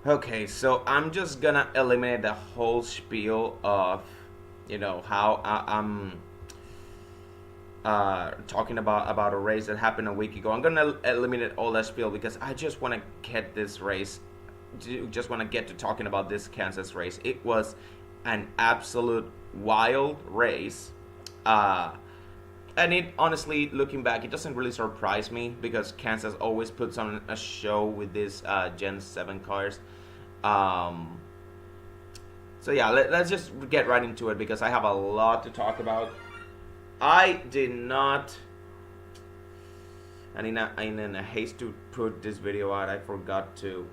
Okay, so I'm just gonna eliminate the whole spiel of, how I'm talking about a race that happened a week ago. I'm gonna eliminate all that spiel because I just want to get this race, just want to get to talking about this Kansas race. It was an absolute wild race. Uh, and it honestly, looking back, it doesn't really surprise me because Kansas always puts on a show with these Gen 7 cars. Um, so yeah, let's just get right into it because I have a lot to talk about. I did not, and in a haste to put this video out, I forgot to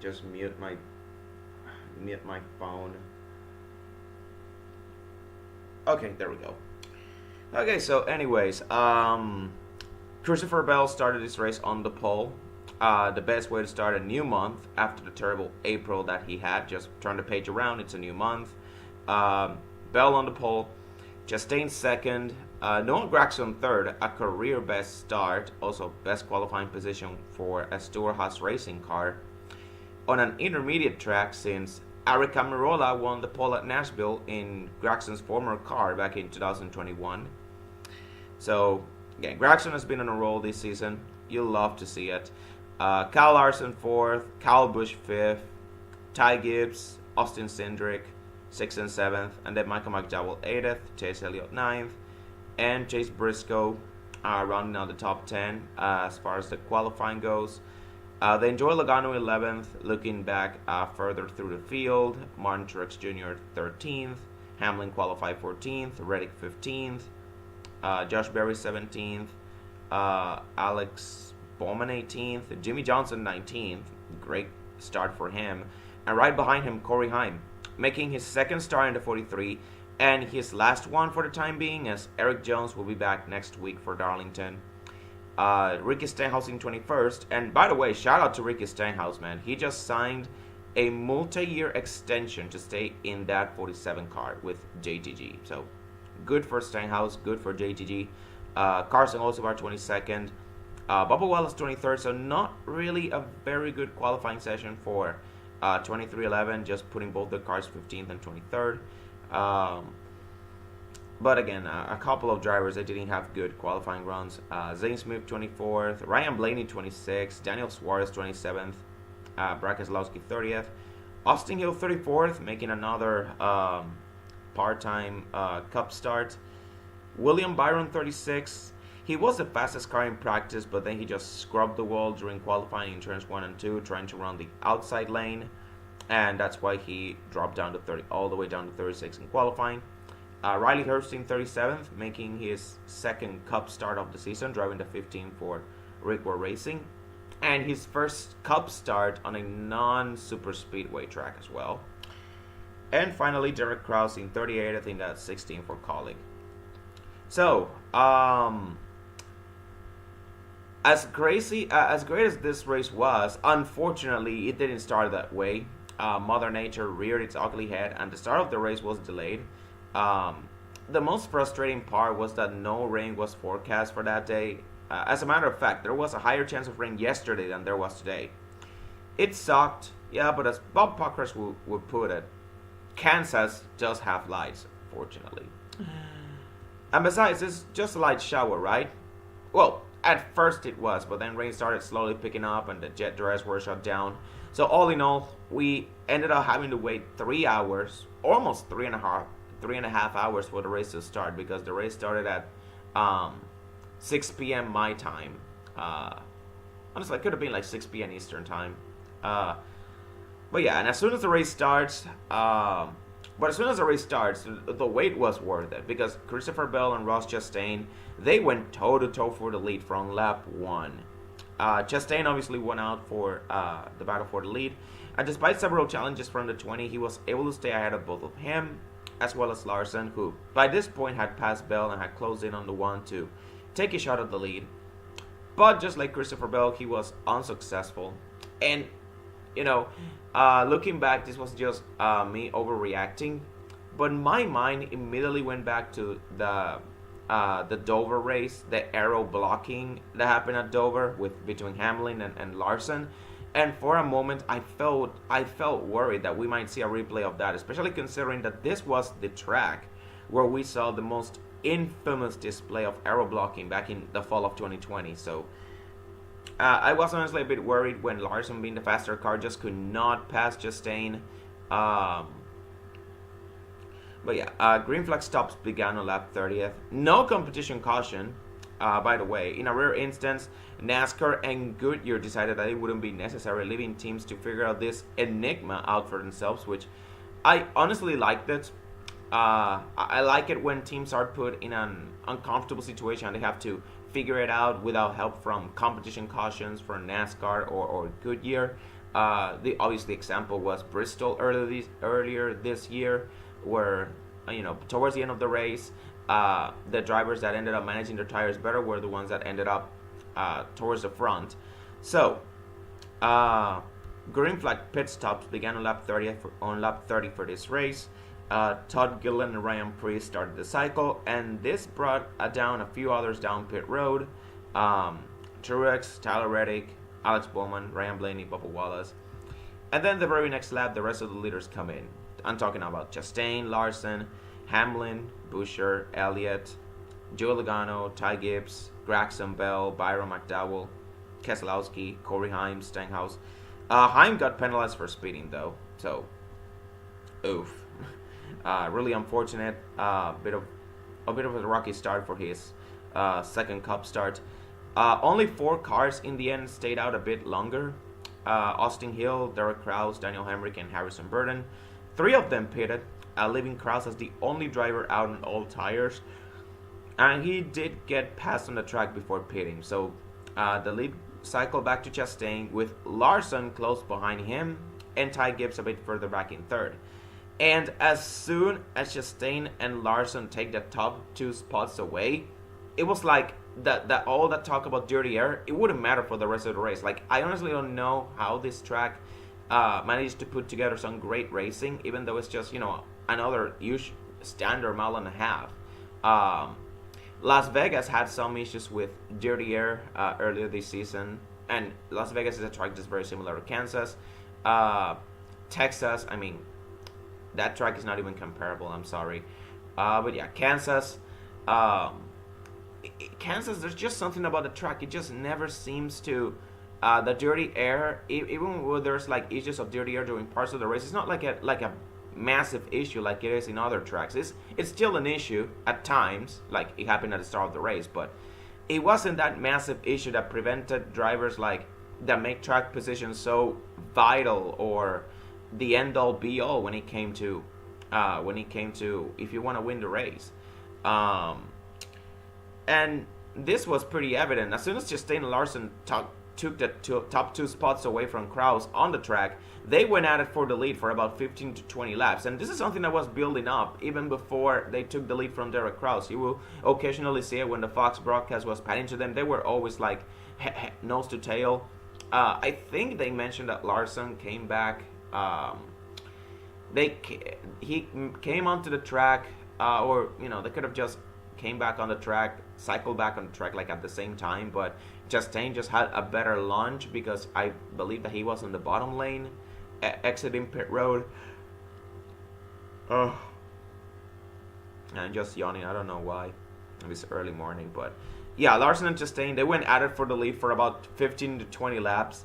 just mute my phone. Okay, there we go. Okay, so anyways, Christopher Bell started this race on the pole. The best way to start a new month after the terrible April that he had. Just turn the page around, it's a new month. Bell on the pole. Chastain second. Noah Gragson third, a career best start. Also, best qualifying position for a Stewart-Haas racing car. On an intermediate track since Aric Almirola won the pole at Nashville in Gragson's former car back in 2021. So, again, Gragson has been on a roll this season. You'll love to see it. Kyle Larson fourth, Kyle Busch fifth, Ty Gibbs, Austin Cindric sixth and seventh, and then Michael McDowell eighth, Chase Elliott ninth, and Chase Briscoe rounding out the top 10 as far as the qualifying goes. Then Joey Logano 11th, looking back further through the field. Martin Truex Jr. 13th, Hamlin qualified 14th, Reddick 15th, Josh Berry 17th, Alex Bowman 18th, Jimmy Johnson 19th, great start for him, and right behind him Corey Heim, making his second start in the 43 and his last one for the time being, as Erik Jones will be back next week for Darlington. Ricky Stenhouse in 21st, and by the way, shout out to Ricky Stenhouse, man. He just signed a multi-year extension to stay in that 47 car with JTG. So good for Stenhouse, good for JTG. Carson Hocevar 22nd, Bubba Wallace 23rd. So not really a very good qualifying session for 2311, just putting both the cars 15th and 23rd. But again, a couple of drivers that didn't have good qualifying runs. Zane Smith 24th, Ryan Blaney 26th, Daniel Suarez 27th, Brad Keselowski 30th, Austin Hill 34th, making another part-time Cup start. William Byron 36th. He was the fastest car in practice, but then he just scrubbed the wall during qualifying in turns 1 and 2, trying to run the outside lane, and that's why he dropped down to 30, all the way down to 36 in qualifying. Riley Herbst 37th, making his second Cup start of the season, driving the 15 for Rick War Racing, and his first Cup start on a non-super speedway track as well. And finally, Derek Kraus in 38th in that 16 for Kaulig. So, as great as this race was, unfortunately, it didn't start that way. Mother Nature reared its ugly head, and the start of the race was delayed. The most frustrating part was that no rain was forecast for that day. As a matter of fact, there was a higher chance of rain yesterday than there was today. It sucked, yeah, but as Bob Puckers would put it, Kansas does have lights, fortunately. And besides, it's just a light shower, right? Well, at first it was, but then rain started slowly picking up and the jet dryers were shut down. So all in all, we ended up having to wait 3 hours, almost three and a half hours for the race to start, because the race started at 6 p.m. my time. Honestly, it could have been like 6 p.m. Eastern time. But yeah, and as soon as the race starts, the wait was worth it, because Christopher Bell and Ross Chastain, they went toe to toe for the lead from lap 1. Chastain obviously won out for the battle for the lead, and despite several challenges from the 20, he was able to stay ahead of both of him as well as Larson, who by this point had passed Bell and had closed in on the 1 to take a shot at the lead. But just like Christopher Bell, he was unsuccessful. And, looking back, this was just me overreacting. But my mind immediately went back to the Dover race, the aero blocking that happened at Dover between Hamlin and Larson. And for a moment, I felt worried that we might see a replay of that, especially considering that this was the track where we saw the most infamous display of aero blocking back in the fall of 2020. So I was honestly a bit worried when Larson, being the faster car, just could not pass Chastain. Um, but yeah, green flag stops began on lap 30th. No competition caution. By the way, in a rare instance, NASCAR and Goodyear decided that it wouldn't be necessary, leaving teams to figure out this enigma out for themselves, which I honestly liked it. I like it when teams are put in an uncomfortable situation and they have to figure it out without help from competition cautions from NASCAR or Goodyear. The obvious example was Bristol earlier this year, where towards the end of the race, the drivers that ended up managing their tires better were the ones that ended up towards the front. So, green flag pit stops began on lap 30 for this race. Todd Gillen and Ryan Preece started the cycle, and this brought down a few others down pit road. Truex, Tyler Reddick, Alex Bowman, Ryan Blaney, Bubba Wallace. And then the very next lap, the rest of the leaders come in. I'm talking about Chastain, Larson, Hamlin, Buescher, Elliott, Joey Logano, Ty Gibbs, Gragson Bell, Byron McDowell, Keselowski, Corey Haim, Stenhouse. Haim got penalized for speeding though, so oof. Really unfortunate. A bit of a rocky start for his second Cup start. Only 4 cars in the end stayed out a bit longer. Austin Hill, Derek Krause, Daniel Hemrick, and Harrison Burton. 3 of them pitted, leaving Krause as the only driver out on all tires. And he did get passed on the track before pitting. So the lead cycled back to Chastain, with Larson close behind him and Ty Gibbs a bit further back in third. And as soon as Chastain and Larson take the top 2 spots away, it was like that all that talk about dirty air, it wouldn't matter for the rest of the race. Like, I honestly don't know how this track managed to put together some great racing, even though it's just, another standard mile and a half. Las Vegas had some issues with dirty air earlier this season, and Las Vegas is a track that's very similar to Kansas. Texas, I mean, that track is not even comparable, I'm sorry. But yeah, Kansas, there's just something about the track. It just never seems to, the dirty air, even when there's like issues of dirty air during parts of the race, it's not like a massive issue like it is in other tracks. It's still an issue at times, like it happened at the start of the race, but it wasn't that massive issue that prevented drivers that make track position so vital or the end all be all when it came to if you want to win the race. And this was pretty evident. As soon as Chastain and Larson took the top 2 spots away from Krause on the track, they went at it for the lead for about 15 to 20 laps. And this is something that was building up even before they took the lead from Derek Krause. You will occasionally see it when the Fox broadcast was panning to them. They were always like nose to tail. I think they mentioned that Larson came back. He came onto the track, or they could have just came back on the track, cycled back on the track like at the same time, but Chastain just had a better launch because I believe that he was in the bottom lane exiting pit road. I'm just yawning, I don't know why. It's early morning, but yeah, Larson and Chastain, they went at it for the lead for about 15 to 20 laps.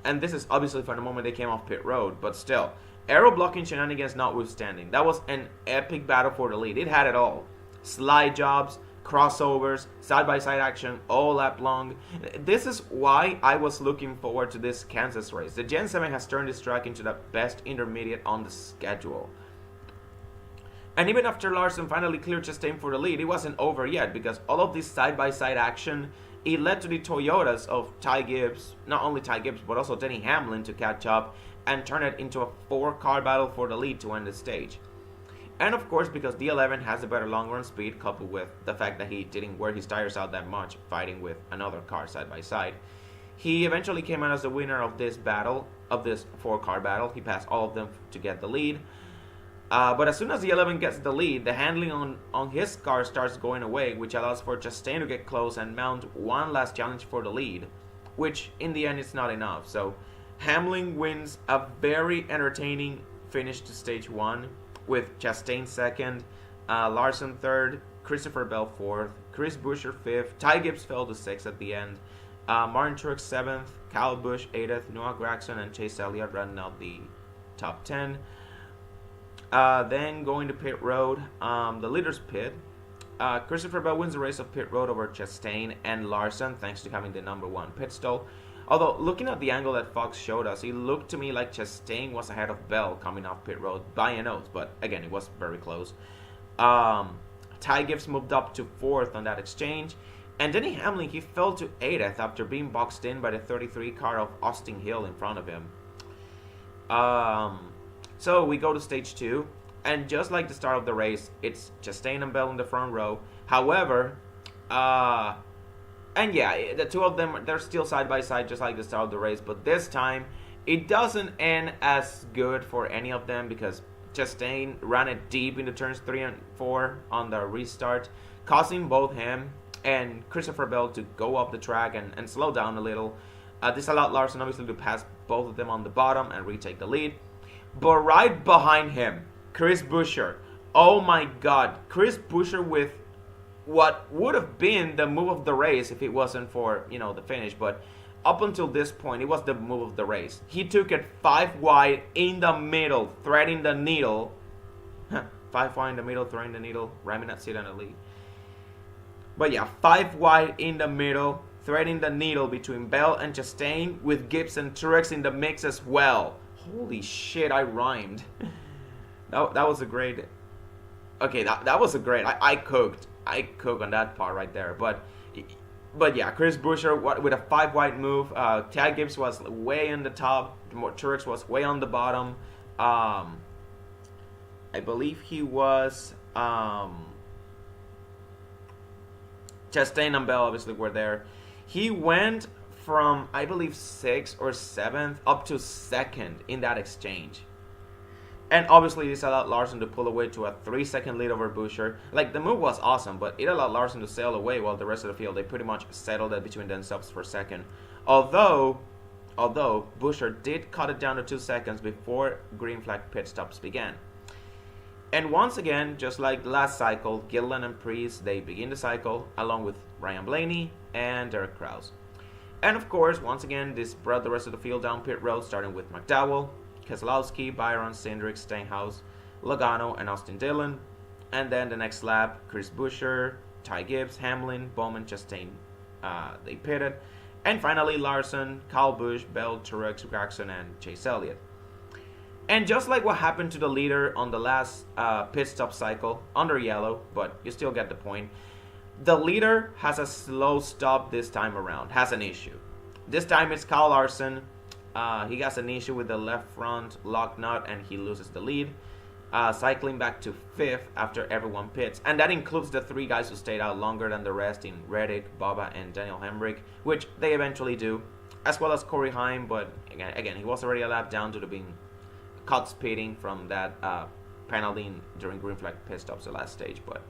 And this is obviously from the moment they came off pit road, but still, aero blocking shenanigans notwithstanding, that was an epic battle for the lead. It had it all. Slide jobs, crossovers, side-by-side action all lap long. This is why I was looking forward to this Kansas race. The Gen 7 has turned this track into the best intermediate on the schedule. And even after Larson finally cleared Chastain for the lead, it wasn't over yet, because all of this side-by-side action, it led to the Toyotas of Ty Gibbs, not only Ty Gibbs, but also Denny Hamlin to catch up and turn it into a 4-car battle for the lead to end the stage. And of course, because D11 has a better long-run speed, coupled with the fact that he didn't wear his tires out that much fighting with another car side by side, he eventually came out as the winner of this battle, of this 4-car battle. He passed all of them to get the lead. But as soon as the 11 gets the lead, the handling on his car starts going away, which allows for Chastain to get close and mount one last challenge for the lead, which in the end is not enough. So Hamlin wins a very entertaining finish to stage 1 with Chastain second, Larson third, Christopher Bell fourth, Chris Buescher fifth, Ty Gibbs fell to sixth at the end, Martin Truex seventh, Kyle Busch eighth, Noah Gragson and Chase Elliott running out the top 10. Then going to pit road, the leaders pit. Christopher Bell wins the race of pit road over Chastain and Larson thanks to having the number 1 pit stall. Although, looking at the angle that Fox showed us, it looked to me like Chastain was ahead of Bell coming off pit road by a nose, but again, it was very close. Ty Gibbs moved up to 4th on that exchange, and Denny Hamlin, he fell to 8th after being boxed in by the 33 car of Austin Hill in front of him. So we go to stage 2, and just like the start of the race, it's Chastain and Bell in the front row. However, and yeah, the two of them, they're still side by side just like the start of the race, but this time it doesn't end as good for any of them because Chastain ran it deep into turns 3 and 4 on the restart, causing both him and Christopher Bell to go up the track and slow down a little. This allowed Larson obviously to pass both of them on the bottom and retake the lead. But right behind him, Chris Buescher. Oh my god, Chris Buescher with what would have been the move of the race if it wasn't for, the finish. But up until this point, it was the move of the race. He took it 5 wide in the middle, threading the needle. 5 wide in the middle, threading the needle, ramming that seat on the lead. But yeah, 5 wide in the middle, threading the needle between Bell and Chastain with Gibbs and Truex in the mix as well. Holy shit, I rhymed. That was a great... Okay, that was a great... I cooked on that part right there. But yeah, Chris Buescher with a 5 wide move. Ty Gibbs was way in the top. Truex was way on the bottom. I believe he was... Chastain and Bell obviously were there. He went from, I believe, 6th or 7th up to 2nd in that exchange. And obviously this allowed Larson to pull away to a 3-second lead over Buescher. Like, the move was awesome, but it allowed Larson to sail away while the rest of the field, they pretty much settled it between themselves for second. Although Buescher did cut it down to 2 seconds before green flag pit stops began. And once again, just like last cycle, Gilliland and Preece, they begin the cycle along with Ryan Blaney and Derek Krause. And of course, once again, this brought the rest of the field down pit road, starting with McDowell, Keselowski, Byron, Cindric, Stenhouse, Logano, and Austin Dillon. And then the next lap, Chris Buescher, Ty Gibbs, Hamlin, Bowman, Chastain, they pitted. And finally, Larson, Kyle Busch, Bell, Truex, Gragson, and Chase Elliott. And just like what happened to the leader on the last pit stop cycle, under yellow, but you still get the point, the leader has a slow stop this time around, has an issue. This time it's Kyle Larson. He has an issue with the left front lock nut and he loses the lead, cycling back to 5th after everyone pits. And that includes the 3 guys who stayed out longer than the rest in Reddick, Bubba, and Daniel Hemrick, which they eventually do, as well as Corey Heim, but again, he was already a lap down due to being caught speeding from that penalty during green flag pit stops the last stage. But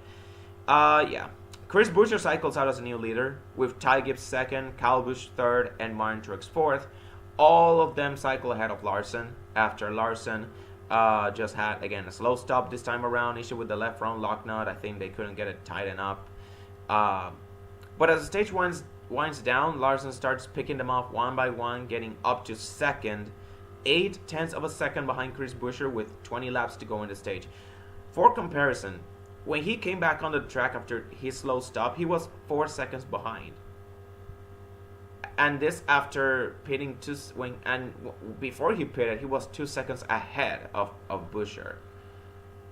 yeah, Chris Buescher cycles out as a new leader with Ty Gibbs 2nd, Kyle Busch 3rd, and Martin Truex 4th. All of them cycle ahead of Larson after Larson just had, again, a slow stop this time around, issue with the left front lock nut. I think they couldn't get it tightened up. But as the stage winds down, Larson starts picking them off one by one, getting up to 2nd, 0.8 of a second behind Chris Buescher with 20 laps to go in the stage. For comparison, when he came back on the track after his slow stop, he was 4 seconds behind. And this after pitting before he pitted, he was 2 seconds ahead of Buescher.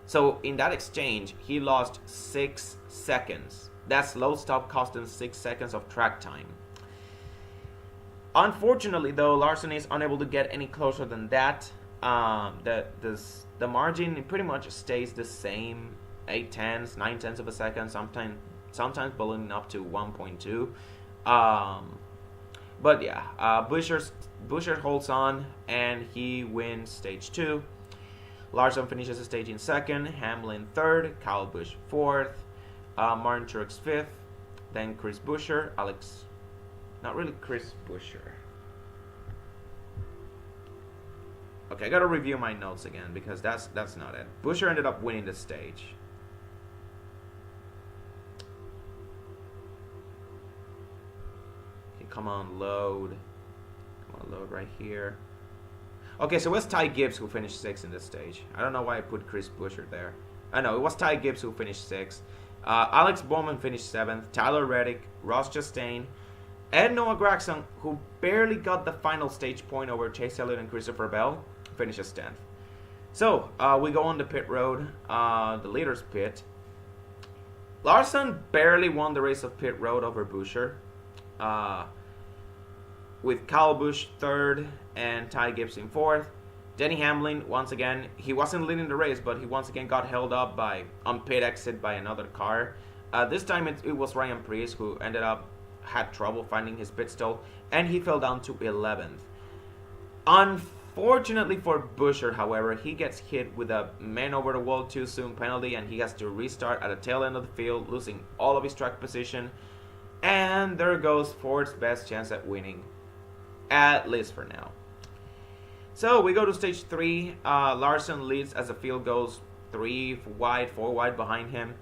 So in that exchange, he lost 6 seconds. That slow stop cost him 6 seconds of track time. Unfortunately, though, Larson is unable to get any closer than that. The margin pretty much stays the same, 0.8, 0.9 of a second, sometimes ballooning up to 1.2. But yeah, Buescher holds on and he wins stage 2. Larson finishes the stage in 2nd, Hamlin 3rd, Kyle Busch 4th, Martin Truex 5th, then Chris Buescher, not really Chris Buescher. Okay, I gotta review my notes again because that's not it. Buescher ended up winning the stage. Okay, come on, load. Come on, load right here. Okay, so it was Ty Gibbs who finished 6th in this stage. I don't know why I put Chris Buescher there. I know, it was Ty Gibbs who finished 6th. Alex Bowman finished 7th. Tyler Reddick, Ross Chastain, and Noah Gragson, who barely got the final stage point over Chase Elliott and Christopher Bell, finishes 10th. So, we go on the pit road, the leader's pit. Larson barely won the race of pit road over Buescher, with Kyle Busch 3rd and Ty Gibbs in 4th. Denny Hamlin, once again, he wasn't leading the race, but he once again got held up on pit exit by another car. This time it was Ryan Preece who had trouble finding his pit stall, and he fell down to 11th. Unfortunately for Buescher, however, he gets hit with a man over the wall too soon penalty, and he has to restart at the tail end of the field, losing all of his track position. And there goes Ford's best chance at winning, at least for now. So we go to stage 3. Larson leads as the field goes 3 wide, 4 wide behind him.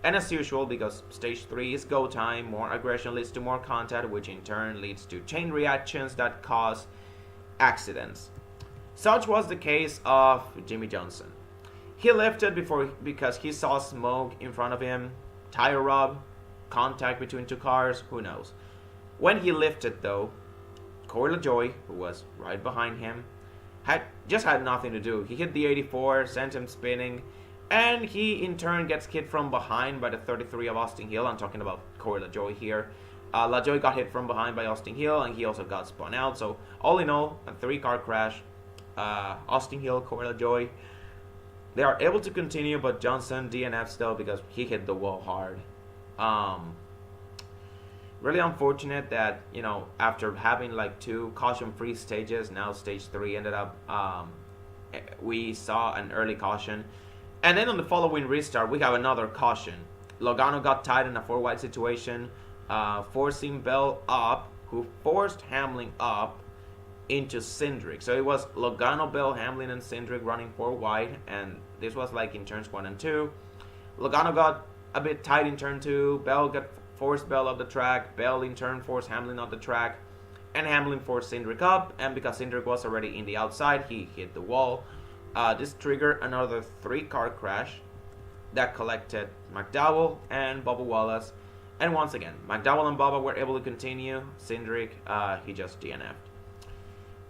And as usual, because stage 3 is go time, more aggression leads to more contact, which in turn leads to chain reactions that cause accidents. Such was the case of Jimmie Johnson. He lifted because he saw smoke in front of him, tire rub, contact between 2 cars, who knows. When he lifted though, Corey LaJoie, who was right behind him, had nothing to do. He hit the 84, sent him spinning, and he in turn gets hit from behind by the 33 of Austin Hill. I'm talking about Corey LaJoie here. LaJoie got hit from behind by Austin Hill, and he also got spun out. So all in all, a 3-car crash. Austin Hill, Corey LaJoie, they are able to continue, but Johnson DNFs though because he hit the wall hard. Really unfortunate that, after having like 2 caution-free stages, now stage 3 ended up, we saw an early caution. And then on the following restart, we have another caution. Logano got tied in a 4-wide situation, forcing Bell up, who forced Hamlin up into Cindric. So it was Logano, Bell, Hamlin, and Cindric running 4 wide, and this was like in turns 1 and 2. Logano got a bit tight in turn 2, Bell forced Bell up the track, Bell in turn forced Hamlin up the track, and Hamlin forced Cindric up, and because Cindric was already in the outside, he hit the wall. This triggered another 3-car crash that collected McDowell and Bubba Wallace, and once again, McDowell and Bubba were able to continue. Cindric, he just DNF'd.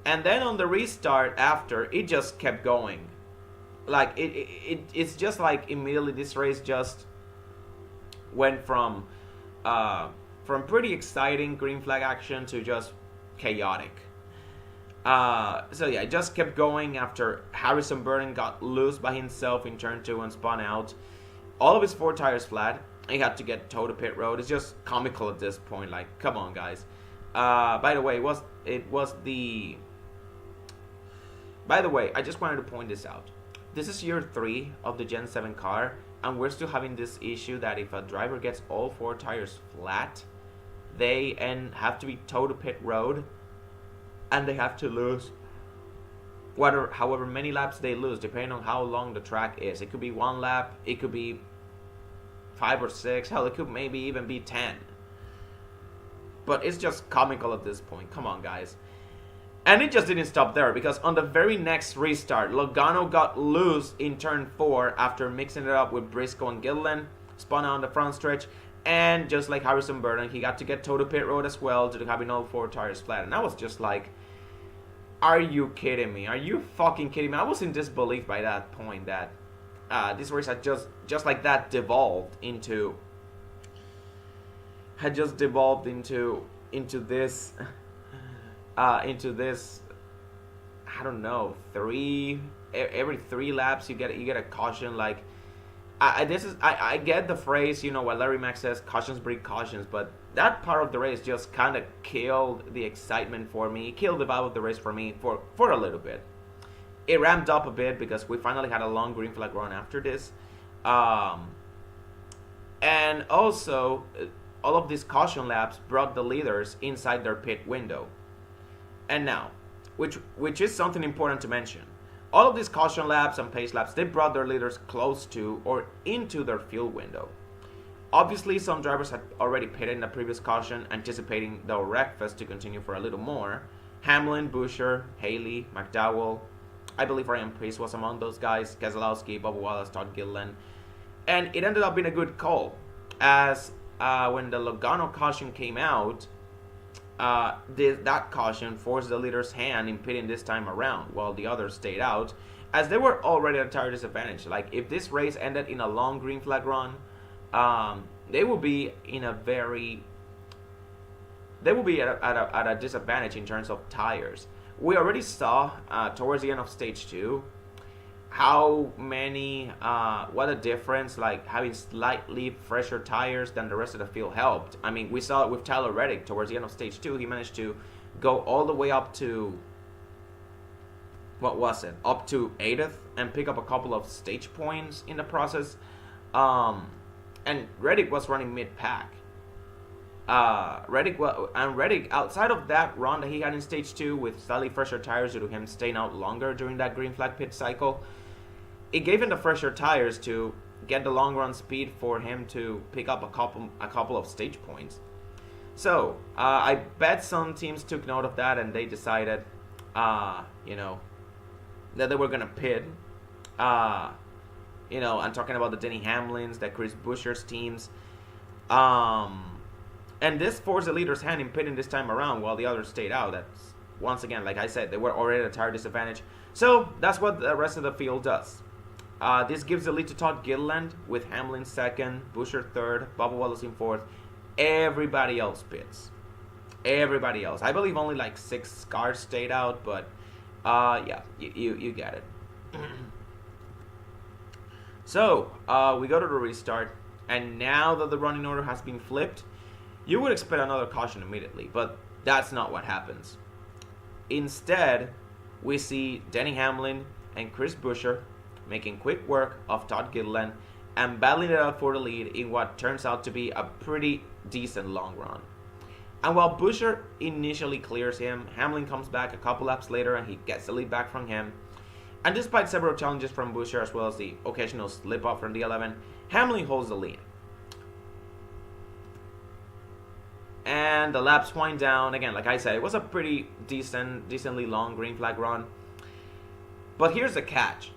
And then on the restart after, it just kept going. Like, it's just like immediately this race just went from pretty exciting green flag action to just chaotic. So yeah, it just kept going after Harrison Burton got loose by himself in turn 2 and spun out. All of his 4 tires flat. He had to get towed to pit road. It's just comical at this point. Like, come on, guys. By the way, I just wanted to point this out. This is year 3 of the Gen 7 car, and we're still having this issue that if a driver gets all 4 tires flat, they have to be towed to pit road, and they have to lose however many laps they lose, depending on how long the track is. It could be 1 lap, it could be 5 or 6, hell, it could maybe even be 10. But it's just comical at this point. Come on, guys. And it just didn't stop there, because on the very next restart, Logano got loose in turn 4 after mixing it up with Briscoe and Gilliland, spun out on the front stretch, and just like Harrison Burton, he got to get towed to pit road as well due to having all 4 tires flat. And I was just like, are you kidding me? Are you fucking kidding me? I was in disbelief by that point that this race had just like that devolved into this I don't know, every 3 laps you get a caution. Like, I get the phrase, what Larry Mack says, cautions breed cautions, but that part of the race just kind of killed the excitement for me. It killed the vibe of the race for me for a little bit. It ramped up a bit because we finally had a long green flag run after this, and also all of these caution laps brought the leaders inside their pit window. And now, which is something important to mention, All of these caution laps and pace laps, they brought their leaders close to or into their fuel window. Obviously, some drivers had already pitted in the previous caution, anticipating the wreckfest to continue for a little more. Hamlin, Buescher, Haley, McDowell, I believe Ryan Preece was among those guys, Keselowski, Bubba Wallace, Todd Gilliland. And it ended up being a good call, as when the Logano caution came out, that caution forced the leader's hand in pitting this time around, while the others stayed out, as they were already at a tire disadvantage. Like, if this race ended in a long green flag run, they will be in a very... They will be at a disadvantage in terms of tires. We already saw towards the end of stage 2 how many, what a difference, like having slightly fresher tires than the rest of the field helped. I mean, we saw it with Tyler Reddick towards the end of stage 2. He managed to go all the way up to, what was it, up to 8th and pick up a couple of stage points in the process. And Reddick was running mid-pack. Reddick, outside of that run that he had in stage 2 with slightly fresher tires due to him staying out longer during that green flag pit cycle, it gave him the fresher tires to get the long run speed for him to pick up a couple of stage points. So I bet some teams took note of that and they decided, that they were gonna pit. I'm talking about the Denny Hamlins, the Chris Buescher's teams. And this forced the leader's hand in pitting this time around while the others stayed out. That's, once again, like I said, they were already at a tire disadvantage. So that's what the rest of the field does. This gives the lead to Todd Gilliland with Hamlin 2nd, Buescher 3rd, Bubba Wallace in 4th. Everybody else pits. Everybody else. I believe only like 6 cars stayed out, but yeah, you get it. So we go to the restart, and now that the running order has been flipped, you would expect another caution immediately, but that's not what happens. Instead, we see Denny Hamlin and Chris Buescher making quick work of Todd Gilliland and battling it out for the lead in what turns out to be a pretty decent long run. And while Buescher initially clears him, Hamlin comes back a couple laps later and he gets the lead back from him. And despite several challenges from Buescher as well as the occasional slip up from the 11, Hamlin holds the lead. And the laps wind down. Again, like I said, it was a pretty decently long green flag run. But here's the catch.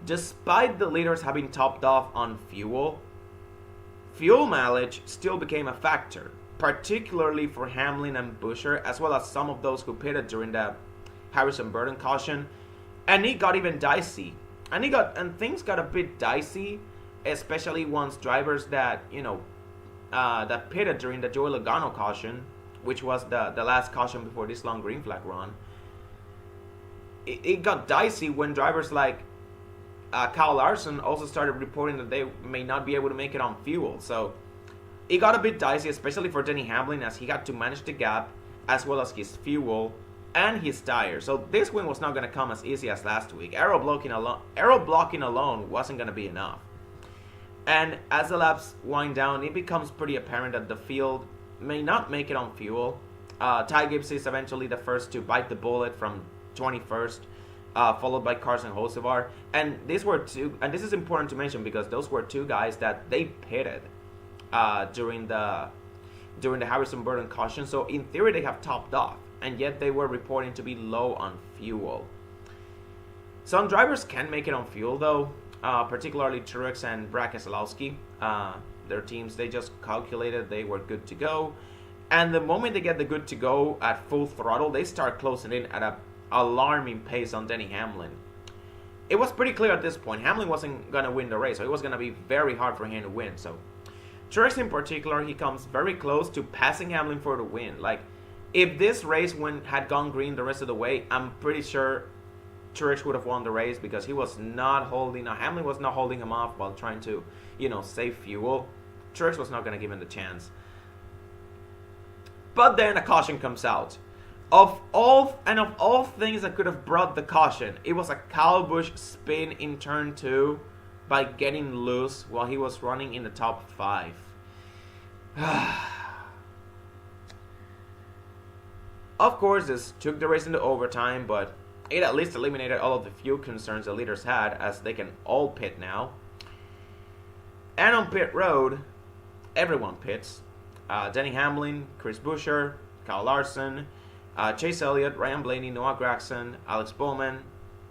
Despite the leaders having topped off on fuel mileage still became a factor, particularly for Hamlin and Buescher, as well as some of those who pitted during the Harrison Burton caution. And it got even dicey. And things got a bit dicey, especially once drivers that, that pitted during the Joey Logano caution, which was the last caution before this long green flag run. It got dicey when drivers like Kyle Larson also started reporting that they may not be able to make it on fuel. So it got a bit dicey, especially for Denny Hamlin, as he had to manage the gap as well as his fuel and his tires. So this win was not going to come as easy as last week. Aero blocking alone wasn't going to be enough. And as the laps wind down, it becomes pretty apparent that the field may not make it on fuel. Ty Gibbs is eventually the first to bite the bullet from 21st, followed by Carson Hocevar. And this is important to mention because those were 2 guys that they pitted during the Harrison Burton caution. So in theory, they have topped off, and yet they were reporting to be low on fuel. Some drivers can make it on fuel though. Particularly Truex and Brad Keselowski. Their teams, they just calculated they were good to go. And the moment they get the good to go at full throttle, they start closing in at an alarming pace on Denny Hamlin. It was pretty clear at this point, Hamlin wasn't going to win the race, so it was going to be very hard for him to win. So Truex in particular, he comes very close to passing Hamlin for the win. Like, if this race had gone green the rest of the way, I'm pretty sure Truex would have won the race because Hamlin was not holding him off while trying to, save fuel. Truex was not going to give him the chance. But then a caution comes out. Of all things that could have brought the caution, it was a Kyle Busch spin in turn 2 by getting loose while he was running in the top 5. Of course, this took the race into overtime, but It at least eliminated all of the few concerns the leaders had, as they can all pit now. And on pit road, everyone pits. Denny Hamlin, Chris Buescher, Kyle Larson, Chase Elliott, Ryan Blaney, Noah Gragson, Alex Bowman,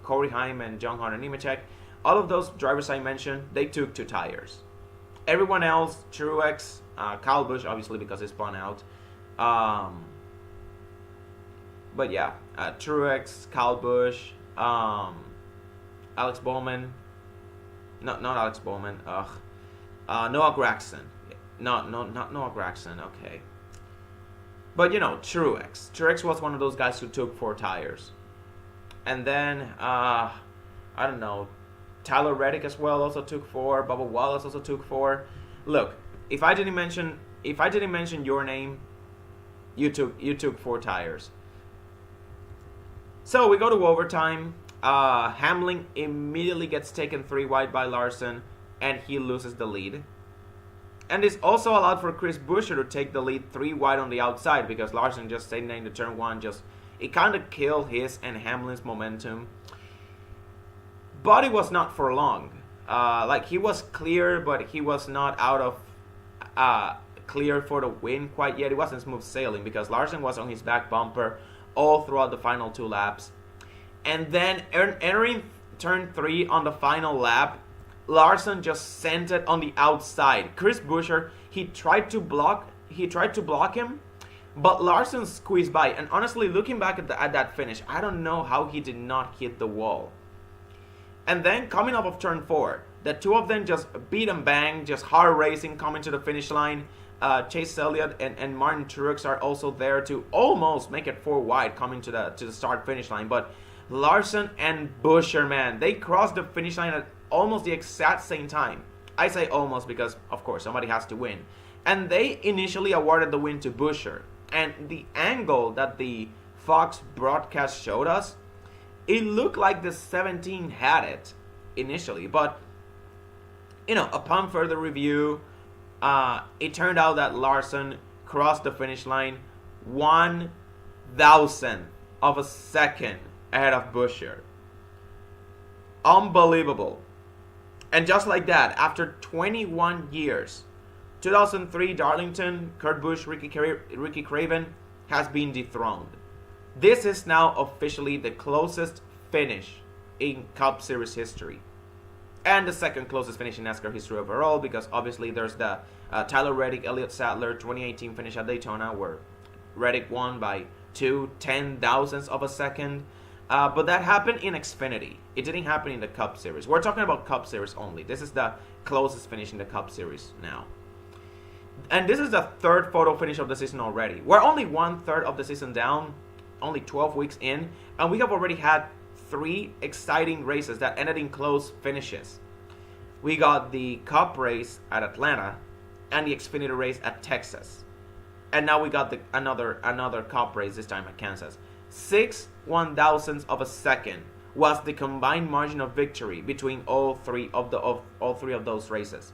Corey Heim, and John Hunter Nemechek. All of those drivers I mentioned, they took 2 tires. Everyone else, Truex, Kyle Busch, obviously because he spun out. But yeah, Truex, Kyle Busch, Alex Bowman. No, not Alex Bowman. Noah Gragson. Not Noah Gragson. Okay. But you know, Truex. Truex was one of those guys who took 4 tires. And then I don't know, Tyler Reddick as well also took 4. Bubba Wallace also took 4. Look, if I didn't mention your name, you took 4 tires. So we go to overtime. Hamlin immediately gets taken 3 wide by Larson, and he loses the lead. And this also allowed for Chris Buescher to take the lead 3 wide on the outside, because Larson just staying in the turn 1, it kind of killed his and Hamlin's momentum. But it was not for long. Like, he was clear, but he was not out of clear for the win quite yet. It wasn't smooth sailing because Larson was on his back bumper all throughout the final 2 laps. And then entering turn 3 on the final lap, Larson just sent it on the outside. Chris Buescher, he tried to block him, but Larson squeezed by. And honestly, looking back at that finish, I don't know how he did not hit the wall. And then coming up of turn 4, the 2 of them just beat and bang, just hard racing, coming to the finish line. Chase Elliott and Martin Truex are also there to almost make it 4 wide coming to the start finish line. But Larson and Buescher, man, they crossed the finish line at almost the exact same time. I say almost because, of course, somebody has to win. And they initially awarded the win to Buescher. And the angle that the Fox broadcast showed us, it looked like the 17 had it initially. But, you know, upon further review, it turned out that Larson crossed the finish line 1,000th of a second ahead of Buescher. Unbelievable. And just like that, after 21 years, 2003 Darlington, Kurt Busch, Ricky Craven has been dethroned. This is now officially the closest finish in Cup Series history. And the second closest finish in NASCAR history overall, because obviously there's the Tyler Reddick, Elliott Sadler 2018 finish at Daytona, where Reddick won by 0.2 of a second. But that happened in Xfinity. It didn't happen in the Cup Series. We're talking about Cup Series only. This is the closest finish in the Cup Series now. And this is the 3rd photo finish of the season already. We're only 1/3 of the season down, only 12 weeks in, and we have already had 3 exciting races that ended in close finishes. We got the Cup race at Atlanta and the Xfinity race at Texas. And now we got another Cup race, this time at Kansas. 6/1,000ths of a second was the combined margin of victory between all three of those races.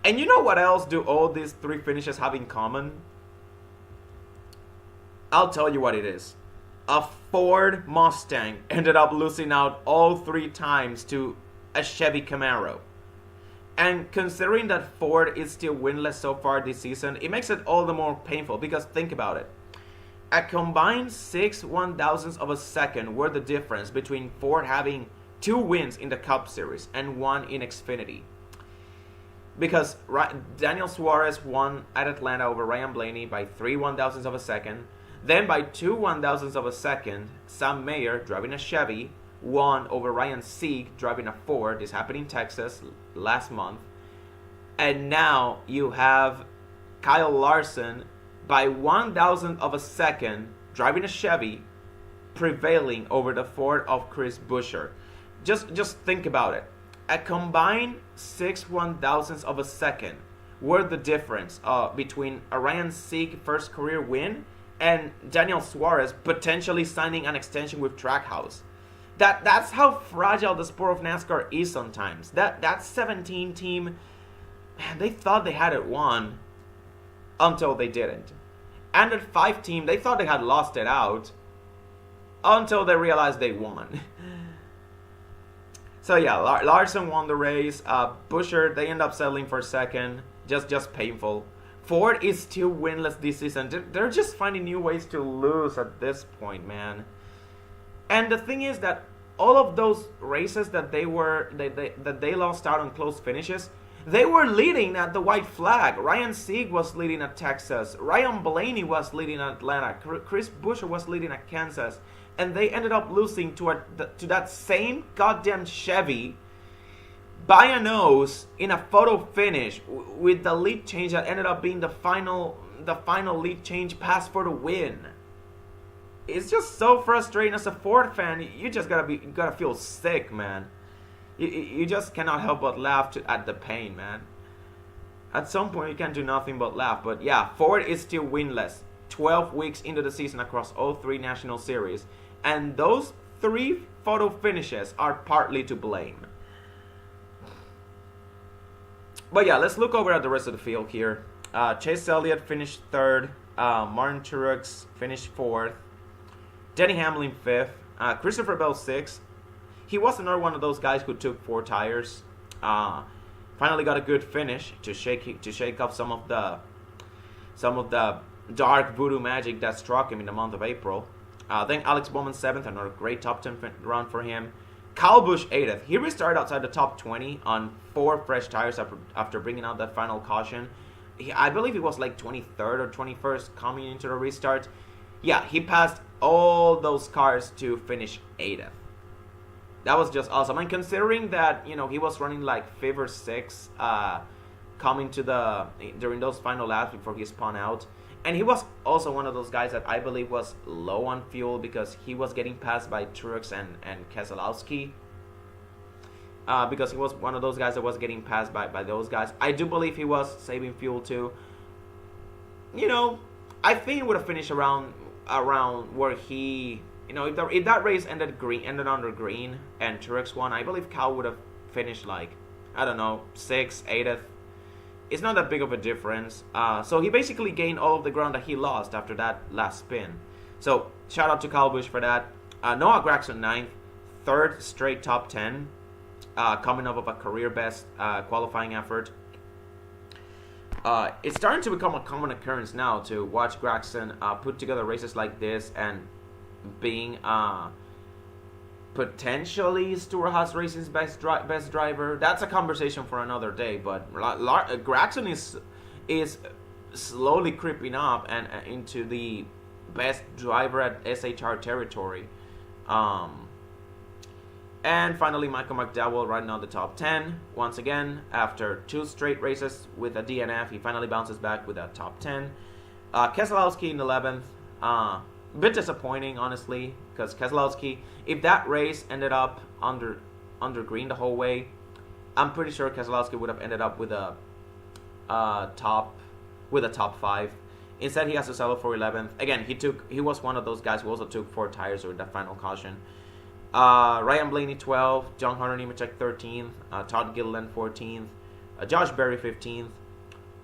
And you know what else do all these 3 finishes have in common? I'll tell you what it is. A Ford Mustang ended up losing out all 3 times to a Chevy Camaro. And considering that Ford is still winless so far this season, it makes it all the more painful, because think about it. A combined 6/1,000ths of a second were the difference between Ford having 2 wins in the Cup Series and 1 in Xfinity. Because Daniel Suarez won at Atlanta over Ryan Blaney by 3/1,000ths of a second. Then by 2/1,000ths of a second, Sam Mayer, driving a Chevy, won over Ryan Sieg, driving a Ford. This happened in Texas last month. And now you have Kyle Larson by 1,000th of a second, driving a Chevy, prevailing over the Ford of Chris Buescher. Just think about it. A combined 6/1,000ths of a second were the difference between a Ryan Sieg first career win and Daniel Suarez potentially signing an extension with Trackhouse. That's how fragile the sport of NASCAR is sometimes. That 17 team, man, they thought they had it won until they didn't. And that 5 team, they thought they had lost it out until they realized they won. So yeah, Larson won the race. Buescher, they end up settling for second. Just painful. Ford is still winless this season. They're just finding new ways to lose at this point, man. And the thing is that all of those races that they lost out on close finishes, they were leading at the white flag. Ryan Sieg was leading at Texas. Ryan Blaney was leading at Atlanta. Chris Buescher was leading at Kansas. And they ended up losing to that same goddamn Chevy by a nose in a photo finish with the lead change that ended up being the final lead change pass for the win. It's just so frustrating as a Ford fan. You just gotta feel sick, man. You just cannot help but laugh at the pain, man. At some point, you can't do nothing but laugh. But yeah, Ford is still winless 12 weeks into the season across all 3 national series. And those 3 photo finishes are partly to blame. But yeah, let's look over at the rest of the field here. Chase Elliott finished 3rd. Martin Truex finished 4th. Denny Hamlin 5th. Christopher Bell 6th. He was another one of those guys who took 4 tires. Finally got a good finish to shake off some of the dark voodoo magic that struck him in the month of April. Then Alex Bowman 7th, another great top 10 run for him. Kyle Busch 8th. He restarted outside the top 20 on 4 fresh tires after bringing out that final caution. I believe he was like 23rd or 21st coming into the restart. Yeah, he passed all those cars to finish 8th. That was just awesome. And considering that, he was running like 5th or 6th coming during those final laps before he spun out. And he was also one of those guys that I believe was low on fuel because he was getting passed by Truex and Keselowski. Because he was one of those guys that was getting passed by those guys. I do believe he was saving fuel too. I think he would have finished around where he, if that race ended under green and Truex won, I believe Kyle would have finished like, I don't know, 6th, 8th. It's not that big of a difference. So he basically gained all of the ground that he lost after that last spin. So shout out to Kyle Busch for that. Noah Gragson 9th, 3rd straight top 10, coming off of a career best qualifying effort. It's starting to become a common occurrence now to watch Gragson put together races like this and being potentially Stewart-Haas Racing's best driver. That's a conversation for another day. But Gragson is slowly creeping up and into the best driver at SHR territory. And finally, Michael McDowell riding on the top 10 once again after 2 straight races with a DNF. He finally bounces back with a top 10. Keselowski in 11th. A bit disappointing, honestly, because Keselowski, if that race ended up under green the whole way, I'm pretty sure Keselowski would have ended up with a top 5. Instead, he has to settle for 11th. Again, he was one of those guys who also took 4 tires with that final caution. Ryan Blaney 12th, John Hunter Nemechek 13th, Todd Gilliland 14th, Josh Berry 15th.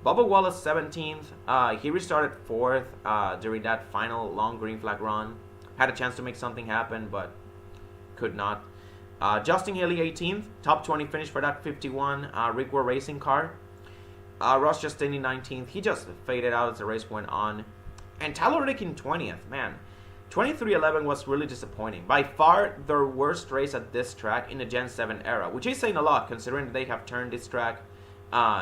Bubba Wallace 17th. He restarted 4th during that final long green flag run. Had a chance to make something happen, but could not. Justin Haley 18th. Top 20 finish for that 51 Rick Ware Racing car. Ross Chastain 19th. He just faded out as the race went on. And Tyler Reddick in 20th. Man, 23-11 was really disappointing. By far their worst race at this track in the Gen 7 era, which is saying a lot considering they have turned this track,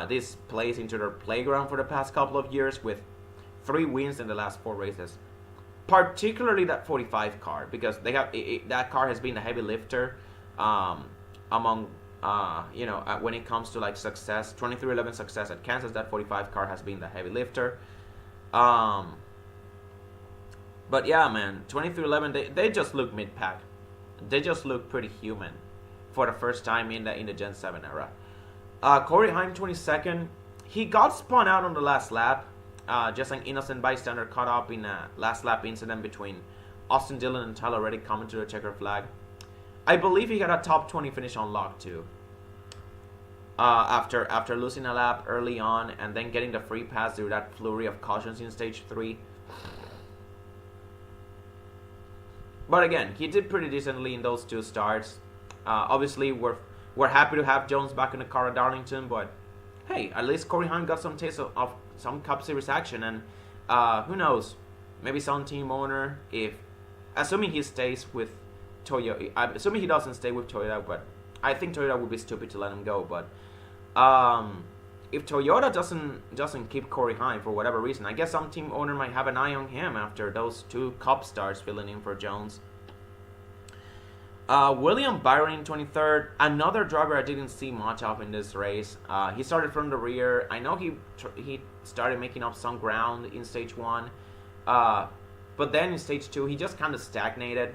this place into their playground for the past couple of years with 3 wins in the last 4 races. Particularly that 45 car, because they have that car has been a heavy lifter among when it comes to like success. 23-11 success at Kansas, that 45 car has been the heavy lifter. But yeah, man, 23-11 they just look mid-pack. They just look pretty human for the first time in the Gen 7 era. Corey Heim 22nd. He got spun out on the last lap. Just an innocent bystander caught up in a last lap incident between Austin Dillon and Tyler Reddick coming to the checker flag. I believe he had a top 20 finish on lock too. After losing a lap early on and then getting the free pass through that flurry of cautions in stage 3. But again, he did pretty decently in those two starts. Obviously, we're happy to have Jones back in the car at Darlington, but hey, at least Corey Heim got some taste of some Cup Series action, and who knows, maybe some team owner, if assuming he stays with Toyota, assuming he doesn't stay with Toyota, but I think Toyota would be stupid to let him go. But if Toyota doesn't keep Corey Heim for whatever reason, I guess some team owner might have an eye on him after those two Cup stars filling in for Jones. William Byron in 23rd, another driver I didn't see much of in this race. He started from the rear. I know he started making up some ground in stage 1, but then in stage 2 he just kind of stagnated.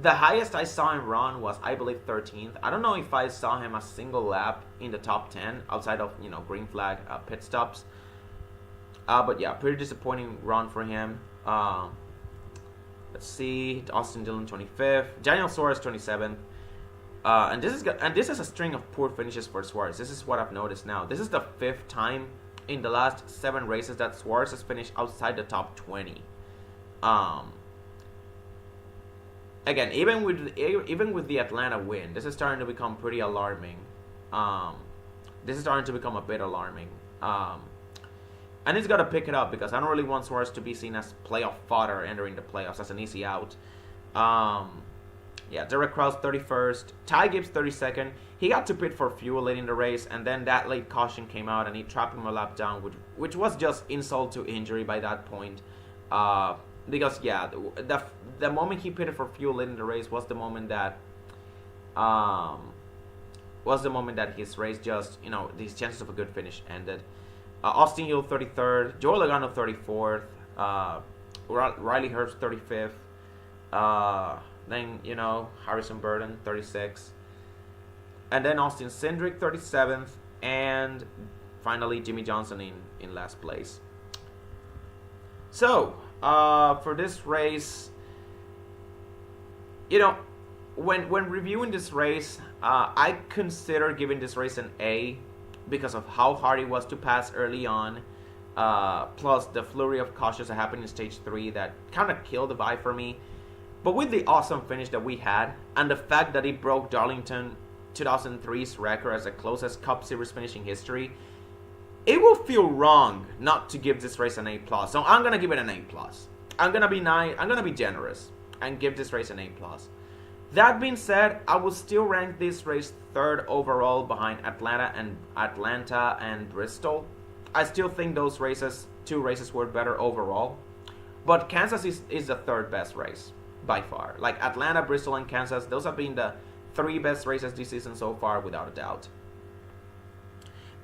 The highest I saw him run was, I believe, 13th. I don't know if I saw him a single lap in the top 10 outside of green flag pit stops. But yeah, pretty disappointing run for him. Let's see, Austin Dillon 25th, Daniel Suarez 27th, and this is a string of poor finishes for Suarez. This is what I've noticed now. This is the 5th time in the last 7 races that Suarez has finished outside the top 20. Again, even with the Atlanta win, this is starting to become pretty alarming. This is starting to become a bit alarming. And he's got to pick it up, because I don't really want Suarez to be seen as playoff fodder entering the playoffs as an easy out. Yeah, Derek Kraus 31st, Ty Gibbs 32nd. He got to pit for fuel late in the race, and then that late caution came out and he trapped him a lap down, which was just insult to injury by that point. Because yeah, the moment he pitted for fuel late in the race was the moment that his race just, his chances of a good finish ended. Austin Hill 33rd, Joey Logano 34th, Riley Herbst 35th, then Harrison Burton 36th, and then Austin Cindric 37th, and finally Jimmy Johnson in last place. So for this race, when reviewing this race, I consider giving this race an A, because of how hard it was to pass early on, plus the flurry of cautions that happened in stage 3 that kind of killed the vibe for me. But with the awesome finish that we had, and the fact that it broke Darlington 2003's record as the closest Cup Series finish in history, it will feel wrong not to give this race an A+. So I'm going to give it an A+. I'm going to be nice, I'm going to be generous, and give this race an A+. That being said, I will still rank this race 3rd overall behind Atlanta and Bristol. I still think those two races were better overall. But Kansas is the 3rd best race by far. Like Atlanta, Bristol, and Kansas, those have been the 3 best races this season so far, without a doubt.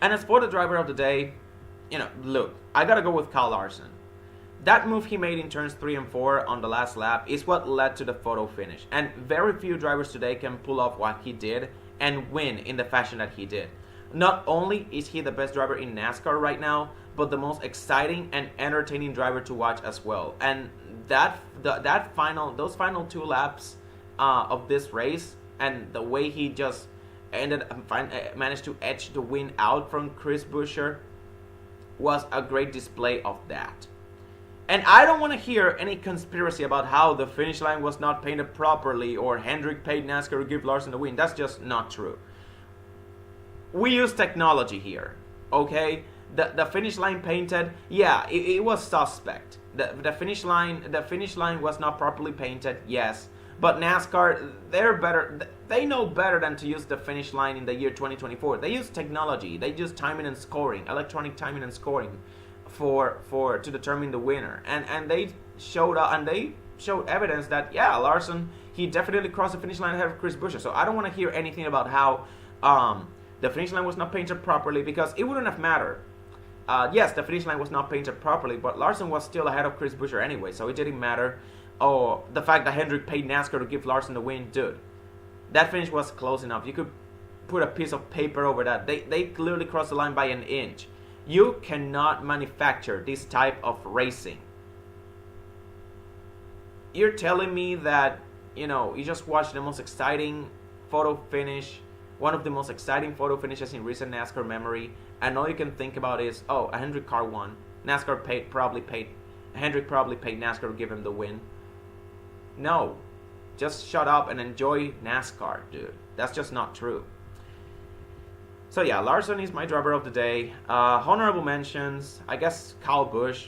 And as for the driver of the day, look, I gotta go with Kyle Larson. That move he made in turns 3 and 4 on the last lap is what led to the photo finish. And very few drivers today can pull off what he did and win in the fashion that he did. Not only is he the best driver in NASCAR right now, but the most exciting and entertaining driver to watch as well. And those final 2 laps of this race, and the way he just managed to edge the win out from Chris Buescher, was a great display of that. And I don't want to hear any conspiracy about how the finish line was not painted properly or Hendrick paid NASCAR to give Larson the win. That's just not true. We use technology here, okay? The finish line painted, yeah, it was suspect. The finish line was not properly painted, yes. But NASCAR, they're better. They know better than to use the finish line in the year 2024. They use technology. They use timing and scoring, electronic timing and scoring, to determine the winner, and they showed evidence that Larson, he definitely crossed the finish line ahead of Chris Buescher. So I don't want to hear anything about how the finish line was not painted properly, because it wouldn't have mattered. Yes, the finish line was not painted properly, but Larson was still ahead of Chris Buescher anyway, so it didn't matter. Oh, the fact that Hendrick paid NASCAR to give Larson the win, dude, that finish was close enough. You could put a piece of paper over that. They clearly crossed the line by an inch. You cannot manufacture this type of racing. You're telling me that, you just watched the most exciting photo finish, one of the most exciting photo finishes in recent NASCAR memory, and all you can think about is, a Hendrick car won. Hendrick probably paid NASCAR to give him the win. No, just shut up and enjoy NASCAR, dude. That's just not true. So yeah, Larson is my driver of the day. Honorable mentions, I guess Kyle Busch.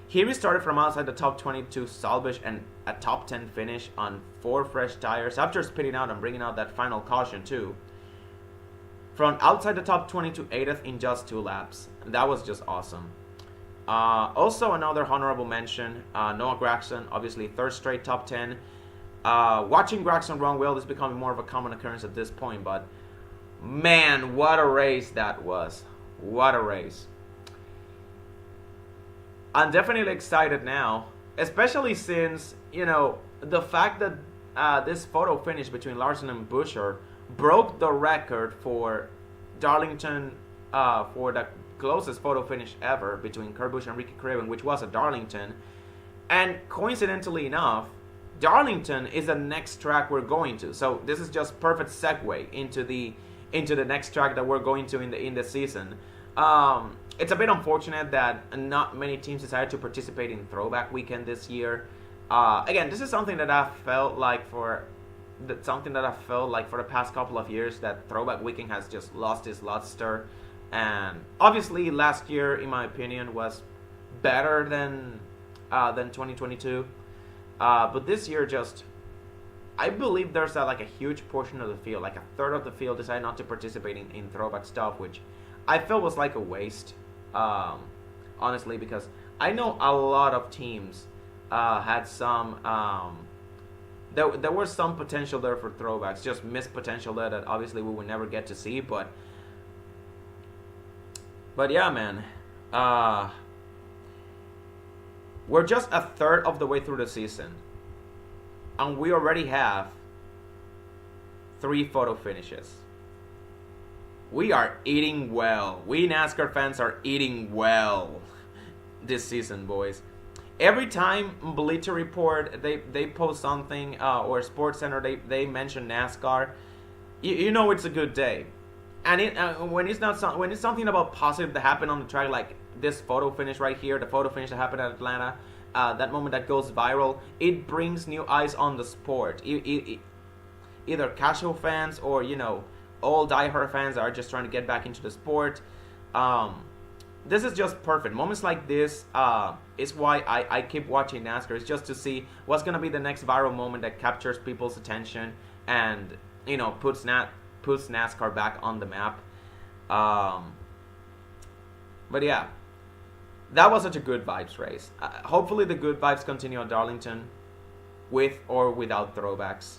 He restarted from outside the top 20 to salvage a top 10 finish on 4 fresh tires after spitting out and bringing out that final caution too. From outside the top 20 to 8th in just 2 laps. That was just awesome. Also another honorable mention, Noah Gragson, obviously 3rd straight top 10. Watching Gragson run well is becoming more of a common occurrence at this point, but man, what a race that was. What a race. I'm definitely excited now, especially since, the fact that this photo finish between Larson and Buescher broke the record for Darlington, for the closest photo finish ever between Kurt Busch and Ricky Craven, which was at Darlington. And coincidentally enough, Darlington is the next track we're going to. So this is just perfect segue into the next track that we're going to in the season. It's a bit unfortunate that not many teams decided to participate in Throwback Weekend this year. Again, this is something that I felt like for the past couple of years, that Throwback Weekend has just lost its luster. And obviously, last year, in my opinion, was better than 2022. But this year, I believe there's a huge portion of the field, like a third of the field, decided not to participate in throwback stuff, which I felt was like a waste, honestly, because I know a lot of teams had some. There was some potential there for throwbacks, just missed potential there that obviously we would never get to see. But yeah, man, we're just a third of the way through the season, and we already have 3 photo finishes. We are eating well. We NASCAR fans are eating well this season, boys. Every time Bleacher Report they post something, or SportsCenter they mention NASCAR, you know it's a good day. And when it's something about positive that happened on the track, like this photo finish right here, the photo finish that happened at Atlanta, that moment that goes viral, it brings new eyes on the sport. Either casual fans or all diehard fans that are just trying to get back into the sport. This is just perfect. Moments like this is why I keep watching NASCAR. It's just to see what's going to be the next viral moment that captures people's attention and, puts NASCAR back on the map. But yeah, that was such a good vibes race. Hopefully the good vibes continue at Darlington with or without throwbacks.